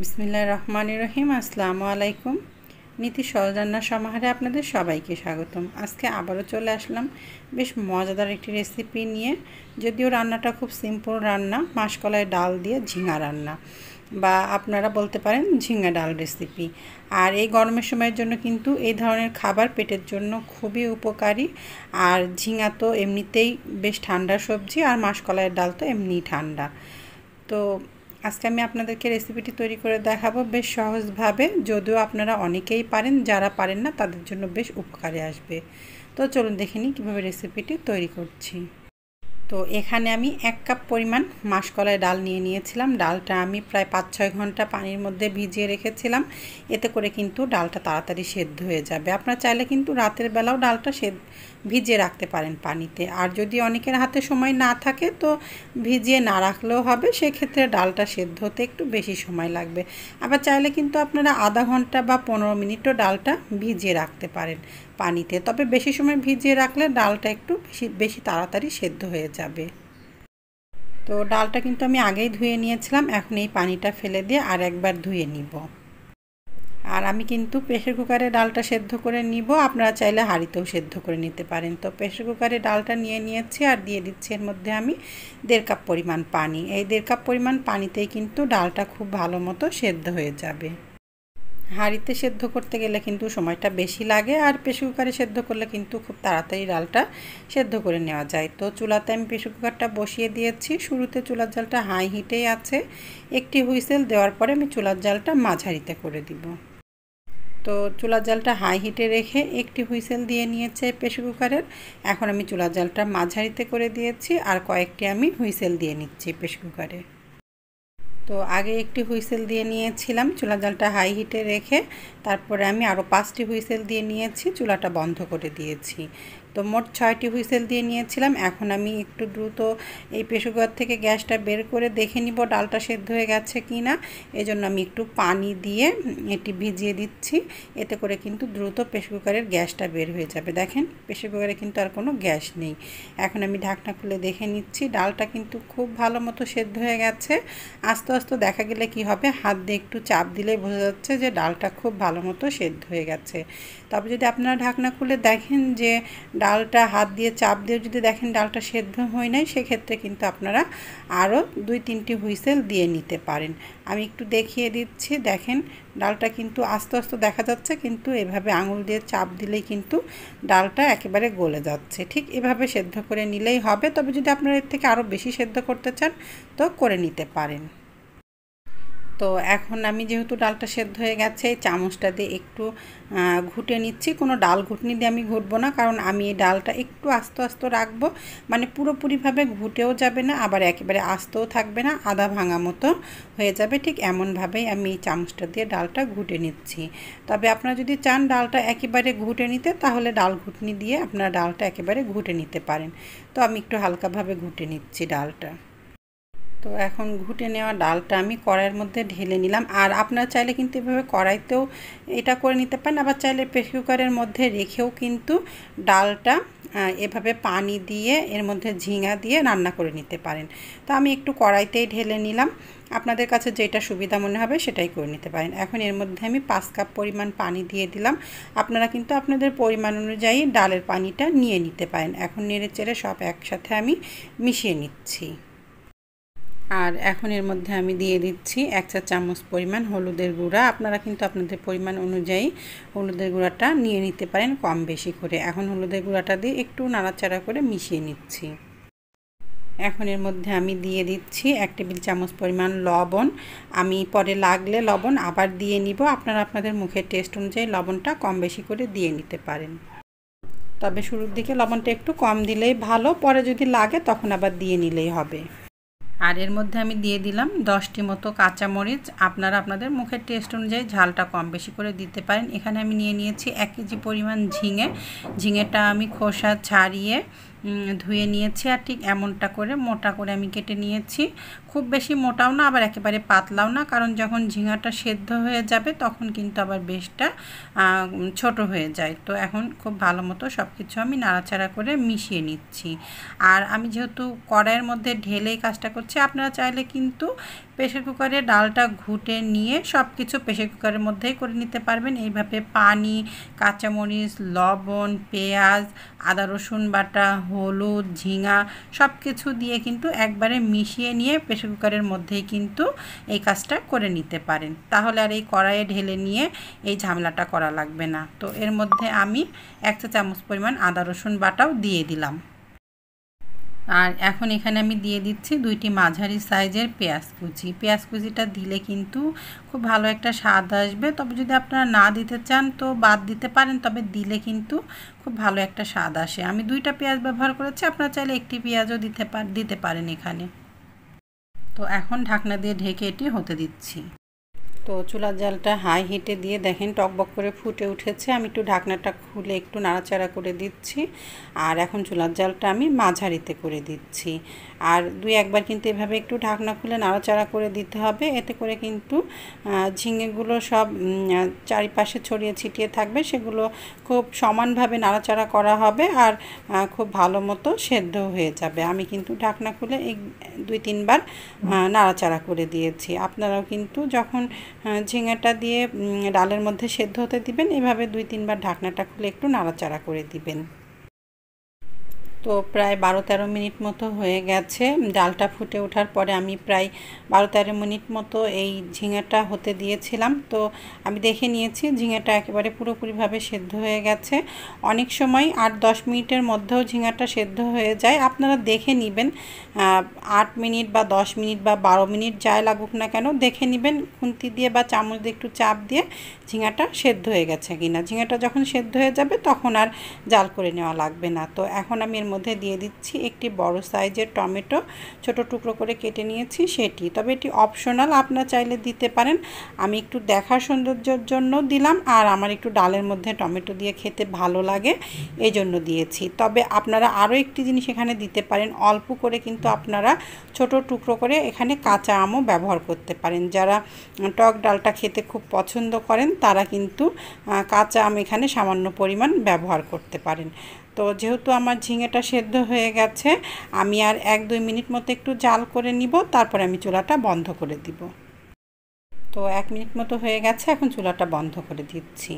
বিসমিল্লাহির রহমানির রহিম। আসসালামু আলাইকুম। নীতি সহজ রান্নার সমাহারে আপনাদের সবাইকে স্বাগতম। আজকে আবারও চলে আসলাম বেশ মজাদার একটি রেসিপি নিয়ে। যদিও রান্নাটা খুব সিম্পল রান্না, মাসকলাই ডাল দিয়ে ঝিঙা রান্না, বা আপনারা বলতে পারেন ঝিঙা ডাল রেসিপি। আর এই গরমের সময়ের জন্য কিন্তু এই ধরনের খাবার পেটের জন্য খুবই উপকারী। আর ঝিঙা তো এমনিতেই বেশ ঠান্ডা সবজি, আর মাসকলাইয়ের ডাল তো এমনিই ঠান্ডা। তো আজকে আমি আপনাদেরকে রেসিপিটি তৈরি করে দেখাবো বেশ সহজভাবে, যদিও আপনারা অনেকেই পারেন, যারা পারেন না তাদের জন্য বেশ উপকারে আসবে। তো চলুন দেখে নিই কীভাবে রেসিপিটি তৈরি করছি। তো এখানে আমি 1 কাপ পরিমাণ মাসকলাই ডাল নিয়ে নিয়েছিলাম। ডালটা আমি প্রায় 5-6 ঘন্টা পানির মধ্যে ভিজিয়ে রেখেছিলাম। এতে করে কিন্তু ডালটা তাড়াতাড়ি সেদ্ধ হয়ে যাবে। আপনারা চাইলে কিন্তু রাতের বেলাও ডালটা ভিজিয়ে রাখতে পারেন পানিতে। আর যদি অনেকের হাতে সময় না থাকে তো ভিজিয়ে না রাখলেও হবে, সেক্ষেত্রে ডালটা সেদ্ধ হতে একটু বেশি সময় লাগবে। আবার চাইলে কিন্তু আপনারা আধা ঘন্টা বা 15 মিনিটও ডালটা ভিজিয়ে রাখতে পারেন পানিতে। তবে বেশি সময় ভিজিয়ে রাখলে ডালটা একটু বেশি তাড়াতাড়ি সেদ্ধ হয়ে যাবে। তো ডালটা কিন্তু আমি আগেই ধুয়ে নিয়েছিলাম, এখন এই পানিটা ফেলে দিয়ে আর একবার ধুয়ে নিব। আর আমি কিন্তু প্রেসার কুকারে ডালটা সেদ্ধ করে নিব, আপনারা চাইলে হাঁড়িতেও সেদ্ধ করে নিতে পারেন। তো প্রেসার কুকারে ডালটা নিয়ে নিয়েছি আর দিয়ে দিচ্ছি এর মধ্যে আমি 1.5 কাপ পরিমাণ পানি। এই 1.5 কাপ পরিমাণ পানিতেই কিন্তু ডালটা খুব ভালো মতো সেদ্ধ হয়ে যাবে। হাঁড়িতে সেদ্ধ করতে গেলে কিন্তু সময়টা বেশি লাগে, আর প্রেসার কুকারে সেদ্ধ করলে কিন্তু খুব তাড়াতাড়ি ডালটা সেদ্ধ করে নেওয়া যায়। তো চুলাতে আমি প্রেসার কুকারটা বসিয়ে দিয়েছি। শুরুতে চুলার জালটা হাই হিটেই আছে। একটি হুইসেল দেওয়ার পরে আমি চুলার জালটা মাঝারিতে করে দিব। তো চুলার জালটা হাই হিটে রেখে একটি হুইসেল দিয়ে নিয়েছে প্রেসার কুকারের। এখন আমি চুলার জালটা মাঝারিতে করে দিয়েছি আর কয়েকটি আমি হুইসেল দিয়ে নিচ্ছি প্রেসার কুকারে। তো আগে একটি হুইসেল দিয়ে নিয়েছিলাম চুলার জালটা হাই হিটে রেখে, তারপরে আমি আরও 5টি হুইসেল দিয়ে নিয়েছি, চুলাটা বন্ধ করে দিয়েছি। তো মোট 6টি হুইসেল দিয়ে নিয়েছিলাম। এখন আমি একটু দ্রুত এই প্রেসার কুকার থেকে গ্যাসটা বের করে দেখে নিব ডালটা সেদ্ধ হয়ে গেছে কি না। এজন্য আমি একটু পানি দিয়ে এটি ভিজিয়ে দিচ্ছি। এতে করে কিন্তু দ্রুত প্রেসার কুকারের গ্যাসটা বের হয়ে যাবে। দেখেন প্রেসার কুকারে কিন্তু আর কোনো গ্যাস নেই। এখন আমি ঢাকনা খুলে দেখে নিচ্ছি, ডালটা কিন্তু খুব ভালো মতো সেদ্ধ হয়ে গেছে। আস্তে আস্তে দেখা গেলে কি হবে, হাত দিয়ে একটু চাপ দিলেই বোঝা যাচ্ছে যে ডালটা খুব ভালো মতো সেদ্ধ হয়ে গেছে। তবে যদি আপনারা ঢাকনা খুলে দেখেন যে ডালটা হাত দিয়ে চাপ দিয়ে যদি দেখেন ডালটা সেদ্ধ হয় নাই, সেক্ষেত্রে কিন্তু আপনারা আরও 2-3টি হুইসেল দিয়ে নিতে পারেন। আমি একটু দেখিয়ে দিচ্ছি, দেখেন ডালটা কিন্তু আস্তে আস্তে দেখা যাচ্ছে, কিন্তু এভাবে আঙুল দিয়ে চাপ দিলেই কিন্তু ডালটা একেবারে গলে যাচ্ছে। ঠিক এভাবে সেদ্ধ করে নিলেই হবে। তবে যদি আপনারা এর থেকে আরও বেশি সেদ্ধ করতে চান তো করে নিতে পারেন। তো এখন আমি যেহেতু ডালটা সেদ্ধ হয়ে গেছে, এই চামচটা দিয়ে একটু ঘুটে নিচ্ছি। কোনো ডাল ঘুটনি দিয়ে আমি ঘুটবো না, কারণ আমি এই ডালটা একটু আস্তে আস্তে রাখবো, মানে পুরোপুরিভাবে ঘুটেও যাবে না, আবার একেবারে আস্তেও থাকবে না, আধা ভাঙা মতো হয়ে যাবে। ঠিক এমনভাবেই আমি এই চামচটা দিয়ে ডালটা ঘুটে নিচ্ছি। তবে আপনারা যদি চান ডালটা একেবারে ঘুটে নিতে, তাহলে ডাল ঘুটনি দিয়ে আপনারা ডালটা একেবারে ঘুটে নিতে পারেন। তো আমি একটু হালকাভাবে ঘুটে নিচ্ছি ডালটা। তো এখন ঘুটে নেওয়া ডালটা আমি কড়াইয়ের মধ্যে ঢেলে নিলাম। আর আপনারা চাইলে কিন্তু এভাবে কড়াইতেও এটা করে নিতে পারেন, আবার চাইলে প্রেসার কুকারের মধ্যে রেখেও কিন্তু ডালটা এভাবে পানি দিয়ে এর মধ্যে ঝিঙা দিয়ে রান্না করে নিতে পারেন। তো আমি একটু কড়াইতেই ঢেলে নিলাম, আপনাদের কাছে যেটা সুবিধা মনে হবে সেটাই করে নিতে পারেন। এখন এর মধ্যে আমি 5 কাপ পরিমাণ পানি দিয়ে দিলাম। আপনারা কিন্তু আপনাদের পরিমাণ অনুযায়ী ডালের পানিটা নিয়ে নিতে পারেন। এখন নেড়ে চেড়ে সব একসাথে আমি মিশিয়ে নিচ্ছি। আর এখন এর মধ্যে আমি দিয়ে দিচ্ছি 1 চা চামচ পরিমাণ হলুদের গুঁড়া। আপনারা কিন্তু আপনাদের পরিমাণ অনুযায়ী হলুদের গুঁড়াটা নিয়ে নিতে পারেন কম বেশি করে। এখন হলুদের গুঁড়াটা দিয়ে একটু নাড়াচাড়া করে মিশিয়ে নিচ্ছি। এখন এর মধ্যে আমি দিয়ে দিচ্ছি 1 টেবিল চামচ পরিমাণ লবণ। আমি পরে লাগলে লবণ আবার দিয়ে নিব। আপনারা আপনাদের মুখের টেস্ট অনুযায়ী লবণটা কম বেশি করে দিয়ে নিতে পারেন। তবে শুরুর দিকে লবণটা একটু কম দিলেই ভালো, পরে যদি লাগে তখন আবার দিয়ে নিলেই হবে। আর এর মধ্যে আমি দিয়ে দিলাম 10টি মতো কাঁচামরিচ। আপনারা আপনাদের মুখের টেস্ট অনুযায়ী ঝালটা কম বেশি করে দিতে পারেন। এখানে আমি নিয়ে নিয়েছি 1 কেজি পরিমাণ ঝিঙেটা আমি খোসা ছাড়িয়ে ধুয়ে নিয়েছি, আর ঠিক এমনটা করে মোটা করে আমি কেটে নিয়েছি। খুব বেশি মোটাও না, আবার একেবারে পাতলাও না, কারণ যখন ঝিঙাটা সেদ্ধ হয়ে যাবে তখন কিন্তু আবার বেশটা ছোট হয়ে যায়। তো এখন খুব ভালো মতো সব কিছু আমি নাড়াচাড়া করে মিশিয়ে নিচ্ছি। আর আমি যেহেতু কড়াইয়ের মধ্যে ঢেলেই কাজটা করছি, আপনারা চাইলে কিন্তু প্রেসার কুকারে ডালটা ঘুটে নিয়ে সব কিছু প্রেসার কুকারের মধ্যেই করে নিতে পারবেন। এইভাবে পানি, কাঁচামরিচ, লবণ, পেঁয়াজ, আদা রসুন বাটা, হলুদ, ঝিঙা সব কিছু দিয়ে কিন্তু একবারে মিশিয়ে নিয়ে প্রেসার কুকারের মধ্যেই কিন্তু এই কাজটা করে নিতে পারেন। তাহলে আর এই কড়াইয়ে ঢেলে নিয়ে এই ঝামেলাটা করা লাগবে না। তো এর মধ্যে আমি 1 চা চামচ পরিমাণ আদা রসুন বাটাও দিয়ে দিলাম। আর এখন এখানে আমি দিয়ে দিচ্ছি 2টি মাঝারি সাইজের পেঁয়াজ কুচি। পেঁয়াজ কুচিটা দিলে কিন্তু খুব ভালো একটা স্বাদ আসবে। তবে যদি আপনারা না দিতে চান তো বাদ দিতে পারেন, তবে দিলে কিন্তু খুব ভালো একটা স্বাদ আসে। আমি 2টা পেঁয়াজ ব্যবহার করেছি, আপনারা চাইলে 1টি পেঁয়াজও দিতে পারেন এখানে। তো এখন ঢাকনা দিয়ে ঢেকে এটি হতে দিচ্ছি। তো চুলার জালটা হাই হিটে দিয়ে দেখেন টকবক করে ফুটে উঠেছে। আমি একটু ঢাকনাটা খুলে একটু নাড়াচাড়া করে দিচ্ছি। আর এখন চুলার জালটা আমি মাঝারিতে করে দিচ্ছি। আর 2-1 বার কিন্তু এভাবে একটু ঢাকনা খুলে নাড়াচাড়া করে দিতে হবে। এতে করে কিন্তু ঝিঙেগুলো সব চারিপাশে ছড়িয়ে ছিটিয়ে থাকবে, সেগুলো খুব সমানভাবে নাড়াচাড়া করা হবে আর খুব ভালো মতো সেদ্ধ হয়ে যাবে। আমি কিন্তু ঢাকনা খুলে 2-3 বার নাড়াচাড়া করে দিয়েছি। আপনারাও কিন্তু যখন ঝিঙেটা দিয়ে ডালের মধ্যে সেদ্ধ হতে দিবেন, এভাবে 2-3 বার ঢাকনাটা খুলে একটু নাড়াচাড়া করে দিবেন। তো প্রায় 12-13 মিনিট মতো হয়ে গেছে। ডালটা ফুটে ওঠার পরে আমি প্রায় 12-13 মিনিট মতো এই ঝিঙেটা হতে দিয়েছিলাম। তো আমি দেখে নিয়েছি ঝিঙেটা একেবারে পুরোপুরিভাবে সেদ্ধ হয়ে গেছে। অনেক সময় 8-10 মিনিটের মধ্যেও ঝিঙাটা সেদ্ধ হয়ে যায়। আপনারা দেখে নেবেন 8 মিনিট বা 10 মিনিট বা 12 মিনিট যাই লাগুক না কেন, দেখে নেবেন খুন্তি দিয়ে বা চামচ দিয়ে একটু চাপ দিয়ে ঝিঙাটা সেদ্ধ হয়ে গেছে কিনা। ঝিঙাটা যখন সেদ্ধ হয়ে যাবে তখন আর জাল করে নেওয়া লাগবে না। তো এখন আমি এর মধ্যে দিয়ে দিচ্ছি একটি বড় সাইজের টমেটো, ছোট টুকরো করে কেটে নিয়েছি সেটি। তবে এটি অপশনাল, আপনারা চাইলে দিতে পারেন। আমি একটু দেখার সৌন্দর্যের জন্য দিলাম, আর আমার একটু ডালের মধ্যে টমেটো দিয়ে খেতে ভালো লাগে এই জন্য দিয়েছি। তবে আপনারা আরও একটি জিনিস এখানে দিতে পারেন, অল্প করে কিন্তু আপনারা ছোট টুকরো করে এখানে কাঁচা আমও ব্যবহার করতে পারেন। যারা টক ডালটা খেতে খুব পছন্দ করেন তারা কিন্তু কাঁচা আম এখানে সামান্য পরিমাণ ব্যবহার করতে পারেন। তো যেহেতু আমার ঝিঙেটা সেদ্ধ হয়ে গেছে, আমি আর 1-2 মিনিট মতো একটু জাল করে নিব, তারপরে আমি চুলাটা বন্ধ করে দিব। তো 1 মিনিট মতো হয়ে গেছে, এখন চুলাটা বন্ধ করে দিচ্ছি।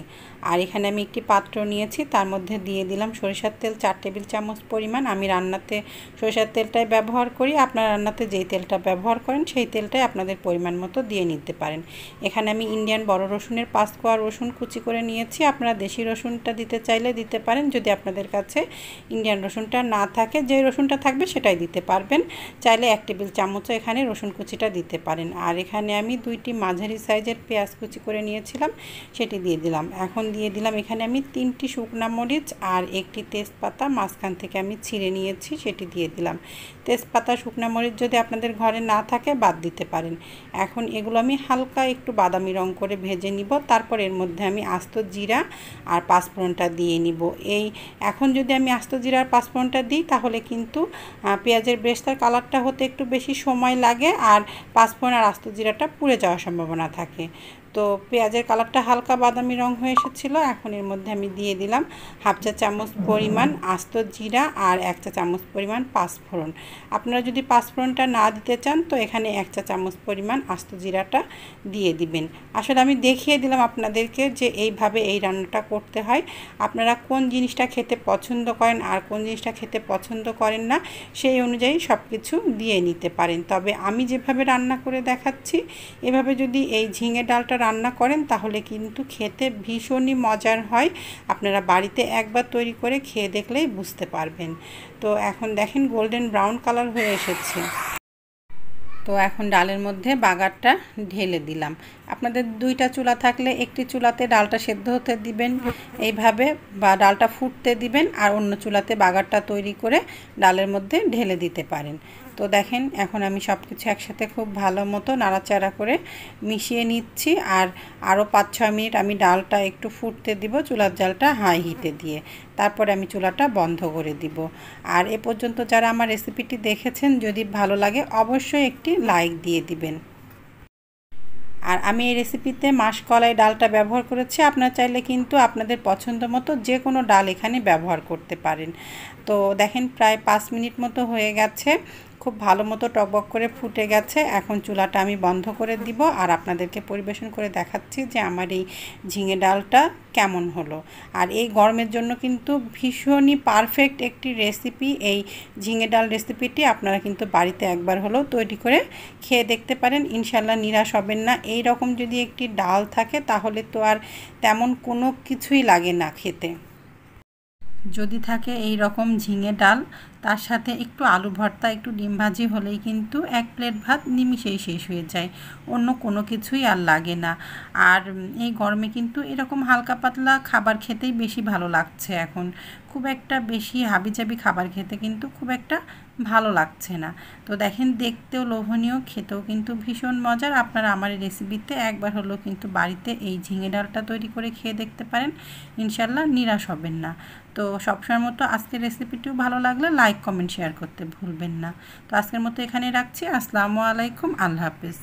আর এখানে আমি একটি পাত্র নিয়েছি, তার মধ্যে দিয়ে দিলাম সরিষার তেল 4 টেবিল চামচ পরিমাণ। আমি রান্নাতে সরিষার তেলটাই ব্যবহার করি, আপনারা রান্নাতে যেই তেলটা ব্যবহার করেন সেই তেলটাই আপনাদের পরিমাণ মতো দিয়ে নিতে পারেন। এখানে আমি ইন্ডিয়ান বড় রসুনের 5 কোয়া রসুন কুচি করে নিয়েছি। আপনারা দেশি রসুনটা দিতে চাইলে দিতে পারেন, যদি আপনাদের কাছে ইন্ডিয়ান রসুনটা না থাকে, যে রসুনটা থাকবে সেটাই দিতে পারবেন। চাইলে 1 টেবিল চামচও এখানে রসুন কুচিটা দিতে পারেন। আর এখানে আমি 2টি মাঝারি সাইজের পেঁয়াজ কুচি করে নিয়েছিলাম, সেটি দিয়ে দিলাম। এখন দিয়ে দিলাম এখানে আমি 3টি শুকনা মরিচ আর একটি তেজপাতা মাঝখান থেকে আমি ছিঁড়ে নিয়েছি, সেটি দিয়ে দিলাম। তেজপাতা, শুকনা মরিচ যদি আপনাদের ঘরে না থাকে বাদ দিতে পারেন। এখন এগুলো আমি হালকা একটু বাদামি রং করে ভেজে নিব। তারপর এর মধ্যে আমি আস্ত জিরা আর পাঁচফোড়নটা দিয়ে নিব। এখন যদি আমি আস্ত জিরা আর পাঁচফোড়নটা দিই তাহলে কিন্তু পেঁয়াজের বেরেস্তার কালারটা হতে একটু বেশি সময় লাগে, আর পাঁচফোড়ন আর আস্ত জিরাটা পুড়ে যাওয়ার সম্ভাবনা থাকে। তো পেঁয়াজের কালারটা হালকা বাদামি রং হয়ে এসেছিল। এখন এর মধ্যে আমি দিয়ে দিলাম 1/2 চা চামচ পরিমাণ আস্ত জিরা আর 1 চা চামচ পরিমাণ পাঁচফোড়ন। আপনারা যদি পাঁচফোড়নটা না দিতে চান তো এখানে 1 চা চামচ পরিমাণ আস্ত জিরাটা দিয়ে দিবেন। আসলে আমি দেখিয়ে দিলাম আপনাদেরকে যে এইভাবে এই রান্নাটা করতে হয়। আপনারা কোন জিনিসটা খেতে পছন্দ করেন আর কোন জিনিসটা খেতে পছন্দ করেন না সেই অনুযায়ী সব কিছু দিয়ে নিতে পারেন। তবে আমি যেভাবে রান্না করে দেখাচ্ছি এভাবে যদি এই ঝিঙে ডালটা রান্না করেন তাহলে কিন্তু খেতে ভীষণই মজার হয়। আপনারা বাড়িতে একবার তৈরি করে খেয়ে দেখলেই বুঝতে পারবেন। তো এখন দেখেন গোল্ডেন ব্রাউন কালার হয়ে এসেছে। তো এখন ডালের মধ্যে বাগারটা ঢেলে দিলাম। আপনাদের 2টা চুলা থাকলে একটি চুলাতে ডালটা সেদ্ধ হতে দিবেন এইভাবে, বা ডালটা ফুটতে দিবেন, আর অন্য চুলাতে বাগারটা তৈরি করে ডালের মধ্যে ঢেলে দিতে পারেন। তো দেখেন এখন আমি সব কিছু একসাথে খুব ভালো মতো নাড়াচাড়া করে মিশিয়ে নিচ্ছি। আর আরও 5-6 মিনিট আমি ডালটা একটু ফুটতে দিব চুলার জালটা হাই হিটে দিয়ে, তারপরে আমি চুলাটা বন্ধ করে দিব। আর এ পর্যন্ত যারা আমার রেসিপিটি দেখেছেন, যদি ভালো লাগে অবশ্যই একটি লাইক দিয়ে দিবেন। আর আমি এই রেসিপিতে মাসকলাই ডালটা ব্যবহার করেছি, আপনারা চাইলে কিন্তু আপনাদের পছন্দ মতো যে কোনো ডাল এখানে ব্যবহার করতে পারেন। তো দেখেন প্রায় 5 মিনিট মতো হয়ে গেছে। খুব ভালো মতো টকবক করে ফুটে গেছে। এখন চুলাটা আমি বন্ধ করে দিব আর আপনাদেরকে পরিবেশন করে দেখাচ্ছি যে আমার এই ঝিঙে ডালটা কেমন হলো। আর এই গরমের জন্য কিন্তু ভীষণই পারফেক্ট একটি রেসিপি। এই ঝিঙে ডাল রেসিপিটি আপনারা কিন্তু বাড়িতে একবার হলেও তৈরি করে খেয়ে দেখতে পারেন, ইনশাল্লাহ নিরাশ হবেন না। এই রকম যদি একটি ডাল থাকে তাহলে তো আর তেমন কোনো কিছুই লাগে না খেতে। যদি থাকে এই রকম ঝিঙে ডাল, তার সাথে একটু আলু ভর্তা, একটু ডিম ভাজি হলেই কিন্তু এক প্লেট ভাত নিমিষেই শেষ হয়ে যায়, অন্য কোনো কিছুই আর লাগে না। আর এই গরমে কিন্তু এরকম হালকা পাতলা খাবার খেতেই বেশি ভালো লাগছে এখন। খুব একটা বেশি হাবিজাবি খাবার খেতে কিন্তু খুব একটা ভালো লাগছে না। তো দেখেন, দেখতেও লোভনীয়, খেতেও কিন্তু ভীষণ মজার। আপনারা আমার এই রেসিপিতে একবার হলেও কিন্তু বাড়িতে এই ঝিঙে ডালটা তৈরি করে খেয়ে দেখতে পারেন, ইনশাল্লাহ নিরাশ হবেন না। তো সবসময়ের মতো আজকের রেসিপিটিও ভালো লাগলে লাইক কমেন্ট শেয়ার করতে ভুলবেন না। তো আজকের মতো এখানে রাখছি। আসসালামু আলাইকুম, আল্লাহ হাফেজ।